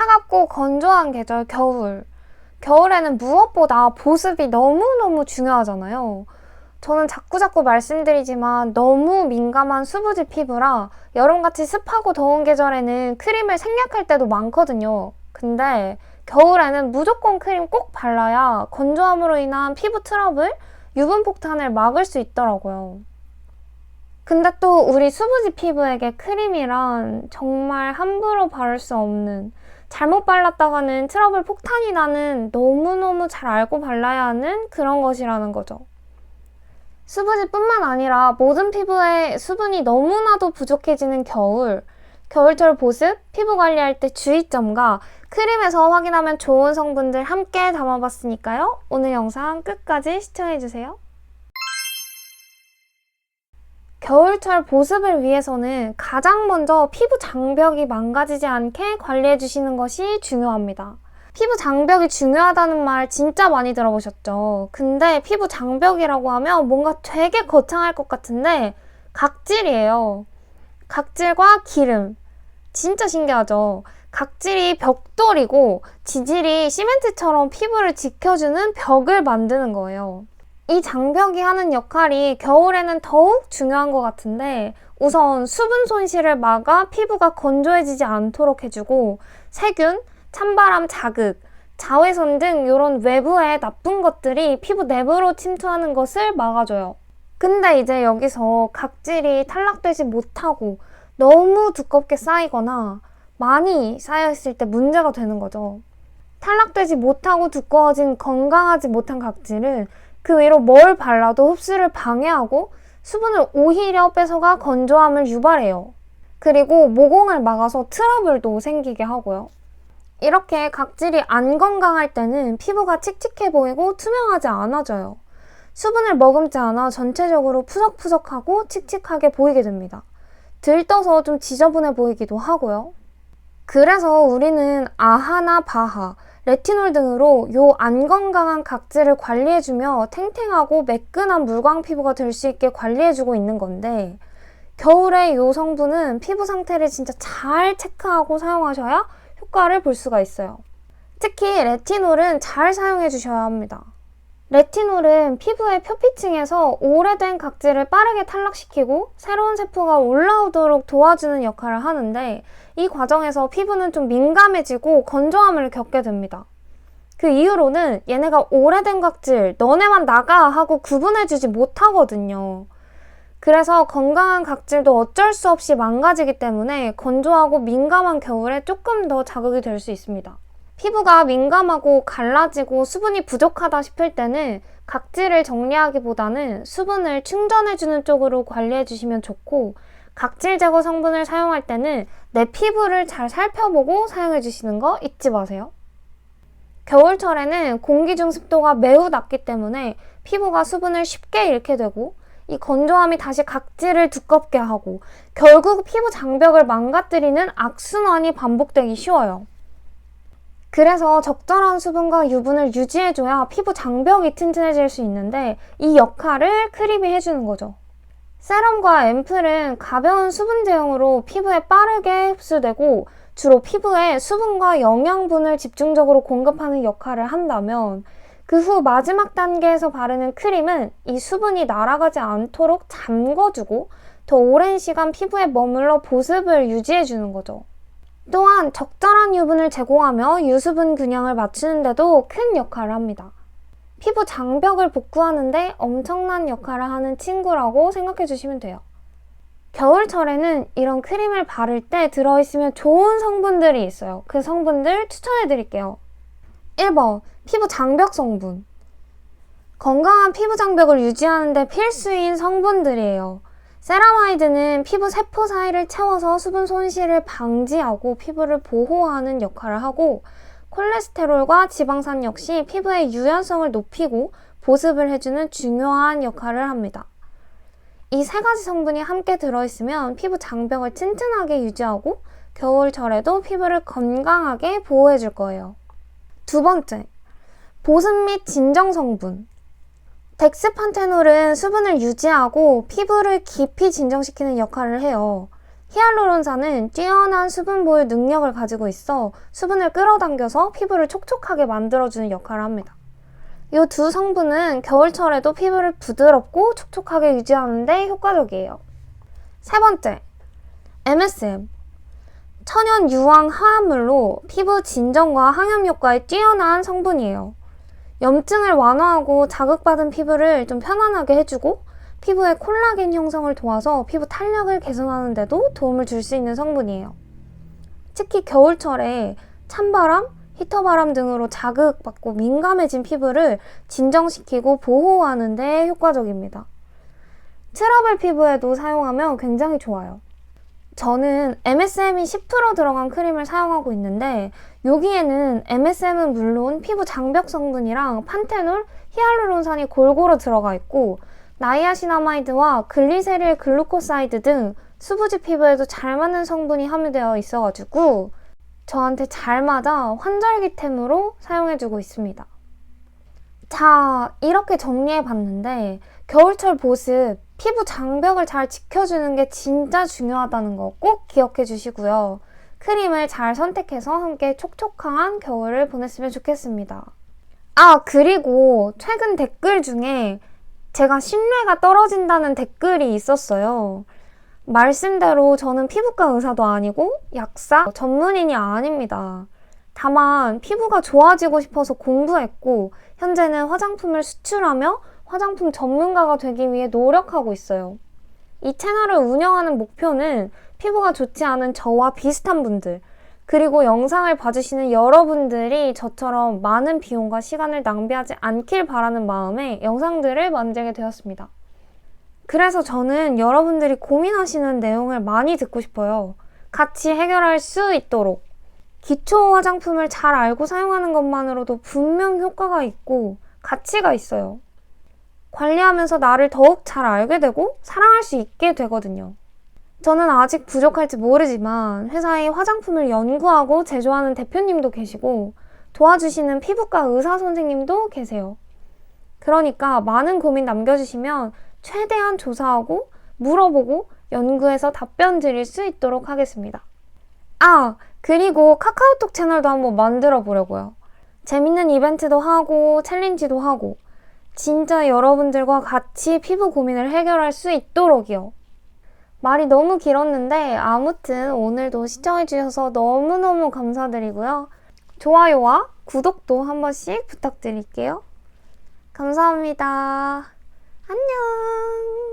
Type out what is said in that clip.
차갑고 건조한 계절 겨울. 겨울에는 무엇보다 보습이 너무너무 중요하잖아요. 저는 자꾸자꾸 말씀드리지만 너무 민감한 수부지 피부라 여름같이 습하고 더운 계절에는 크림을 생략할 때도 많거든요. 근데 겨울에는 무조건 크림 꼭 발라야 건조함으로 인한 피부 트러블, 유분 폭탄을 막을 수 있더라고요. 근데 또 우리 수부지 피부에게 크림이란 정말 함부로 바를 수 없는, 잘못 발랐다가는 트러블 폭탄이 나는 너무너무 잘 알고 발라야 하는 그런 것이라는 거죠. 수부지뿐만 아니라 모든 피부에 수분이 너무나도 부족해지는 겨울, 겨울철 보습, 피부 관리할 때 주의점과 크림에서 확인하면 좋은 성분들 함께 담아봤으니까요. 오늘 영상 끝까지 시청해주세요. 겨울철 보습을 위해서는 가장 먼저 피부 장벽이 망가지지 않게 관리해주시는 것이 중요합니다. 피부 장벽이 중요하다는 말 진짜 많이 들어보셨죠? 근데 피부 장벽이라고 하면 뭔가 되게 거창할 것 같은데 각질이에요. 각질과 기름. 진짜 신기하죠? 각질이 벽돌이고 지질이 시멘트처럼 피부를 지켜주는 벽을 만드는 거예요. 이 장벽이 하는 역할이 겨울에는 더욱 중요한 것 같은데 우선 수분 손실을 막아 피부가 건조해지지 않도록 해주고 세균, 찬바람 자극, 자외선 등 이런 외부의 나쁜 것들이 피부 내부로 침투하는 것을 막아줘요. 근데 이제 여기서 각질이 탈락되지 못하고 너무 두껍게 쌓이거나 많이 쌓여있을 때 문제가 되는 거죠. 탈락되지 못하고 두꺼워진 건강하지 못한 각질은 그 위로 뭘 발라도 흡수를 방해하고 수분을 오히려 뺏어가 건조함을 유발해요. 그리고 모공을 막아서 트러블도 생기게 하고요. 이렇게 각질이 안 건강할 때는 피부가 칙칙해 보이고 투명하지 않아져요. 수분을 머금지 않아 전체적으로 푸석푸석하고 칙칙하게 보이게 됩니다. 들떠서 좀 지저분해 보이기도 하고요. 그래서 우리는 아하나 바하, 레티놀 등으로 요 안 건강한 각질을 관리해주며 탱탱하고 매끈한 물광 피부가 될 수 있게 관리해주고 있는 건데 겨울에 요 성분은 피부 상태를 진짜 잘 체크하고 사용하셔야 효과를 볼 수가 있어요. 특히 레티놀은 잘 사용해 주셔야 합니다. 레티놀은 피부의 표피층에서 오래된 각질을 빠르게 탈락시키고 새로운 세포가 올라오도록 도와주는 역할을 하는데 이 과정에서 피부는 좀 민감해지고 건조함을 겪게 됩니다. 그 이후로는 얘네가 오래된 각질, 너네만 나가 하고 구분해주지 못하거든요. 그래서 건강한 각질도 어쩔 수 없이 망가지기 때문에 건조하고 민감한 겨울에 조금 더 자극이 될 수 있습니다. 피부가 민감하고 갈라지고 수분이 부족하다 싶을 때는 각질을 정리하기보다는 수분을 충전해주는 쪽으로 관리해주시면 좋고 각질 제거 성분을 사용할 때는 내 피부를 잘 살펴보고 사용해주시는 거 잊지 마세요. 겨울철에는 공기 중 습도가 매우 낮기 때문에 피부가 수분을 쉽게 잃게 되고 이 건조함이 다시 각질을 두껍게 하고 결국 피부 장벽을 망가뜨리는 악순환이 반복되기 쉬워요. 그래서 적절한 수분과 유분을 유지해줘야 피부 장벽이 튼튼해질 수 있는데 이 역할을 크림이 해주는 거죠. 세럼과 앰플은 가벼운 수분 제형으로 피부에 빠르게 흡수되고 주로 피부에 수분과 영양분을 집중적으로 공급하는 역할을 한다면 그 후 마지막 단계에서 바르는 크림은 이 수분이 날아가지 않도록 잠궈주고 더 오랜 시간 피부에 머물러 보습을 유지해주는 거죠. 또한 적절한 유분을 제공하며 유수분 균형을 맞추는 데도 큰 역할을 합니다. 피부 장벽을 복구하는데 엄청난 역할을 하는 친구라고 생각해 주시면 돼요. 겨울철에는 이런 크림을 바를 때 들어있으면 좋은 성분들이 있어요. 그 성분들 추천해 드릴게요. 1번, 피부 장벽 성분. 건강한 피부 장벽을 유지하는 데 필수인 성분들이에요. 세라마이드는 피부 세포 사이를 채워서 수분 손실을 방지하고 피부를 보호하는 역할을 하고 콜레스테롤과 지방산 역시 피부의 유연성을 높이고 보습을 해주는 중요한 역할을 합니다. 이 세 가지 성분이 함께 들어있으면 피부 장벽을 튼튼하게 유지하고 겨울철에도 피부를 건강하게 보호해줄 거예요. 두 번째, 보습 및 진정 성분. 덱스판테놀은 수분을 유지하고 피부를 깊이 진정시키는 역할을 해요. 히알루론산은 뛰어난 수분 보유 능력을 가지고 있어 수분을 끌어당겨서 피부를 촉촉하게 만들어주는 역할을 합니다. 이 두 성분은 겨울철에도 피부를 부드럽고 촉촉하게 유지하는 데 효과적이에요. 세 번째, MSM. 천연 유황 화합물로 피부 진정과 항염 효과에 뛰어난 성분이에요. 염증을 완화하고 자극받은 피부를 좀 편안하게 해주고 피부의 콜라겐 형성을 도와서 피부 탄력을 개선하는 데도 도움을 줄 수 있는 성분이에요. 특히 겨울철에 찬바람, 히터바람 등으로 자극받고 민감해진 피부를 진정시키고 보호하는 데 효과적입니다. 트러블 피부에도 사용하면 굉장히 좋아요. 저는 MSM이 10% 들어간 크림을 사용하고 있는데 여기에는 MSM은 물론 피부 장벽 성분이랑 판테놀, 히알루론산이 골고루 들어가 있고 나이아신아마이드와 글리세릴 글루코사이드 등 수부지 피부에도 잘 맞는 성분이 함유되어 있어가지고 저한테 잘 맞아 환절기템으로 사용해주고 있습니다. 자, 이렇게 정리해봤는데 겨울철 보습, 피부 장벽을 잘 지켜주는 게 진짜 중요하다는 거 꼭 기억해 주시고요. 크림을 잘 선택해서 함께 촉촉한 겨울을 보냈으면 좋겠습니다. 아, 그리고 최근 댓글 중에 제가 신뢰가 떨어진다는 댓글이 있었어요. 말씀대로 저는 피부과 의사도 아니고 약사 전문인이 아닙니다. 다만 피부가 좋아지고 싶어서 공부했고 현재는 화장품을 수출하며 화장품 전문가가 되기 위해 노력하고 있어요. 이 채널을 운영하는 목표는 피부가 좋지 않은 저와 비슷한 분들, 그리고 영상을 봐주시는 여러분들이 저처럼 많은 비용과 시간을 낭비하지 않길 바라는 마음에 영상들을 만들게 되었습니다. 그래서 저는 여러분들이 고민하시는 내용을 많이 듣고 싶어요. 같이 해결할 수 있도록. 기초 화장품을 잘 알고 사용하는 것만으로도 분명 효과가 있고 가치가 있어요. 관리하면서 나를 더욱 잘 알게 되고 사랑할 수 있게 되거든요. 저는 아직 부족할지 모르지만 회사에 화장품을 연구하고 제조하는 대표님도 계시고 도와주시는 피부과 의사 선생님도 계세요. 그러니까 많은 고민 남겨주시면 최대한 조사하고 물어보고 연구해서 답변 드릴 수 있도록 하겠습니다. 아, 그리고 카카오톡 채널도 한번 만들어 보려고요. 재밌는 이벤트도 하고 챌린지도 하고 진짜 여러분들과 같이 피부 고민을 해결할 수 있도록이요. 말이 너무 길었는데 아무튼 오늘도 시청해주셔서 너무너무 감사드리고요. 좋아요와 구독도 한 번씩 부탁드릴게요. 감사합니다. 안녕.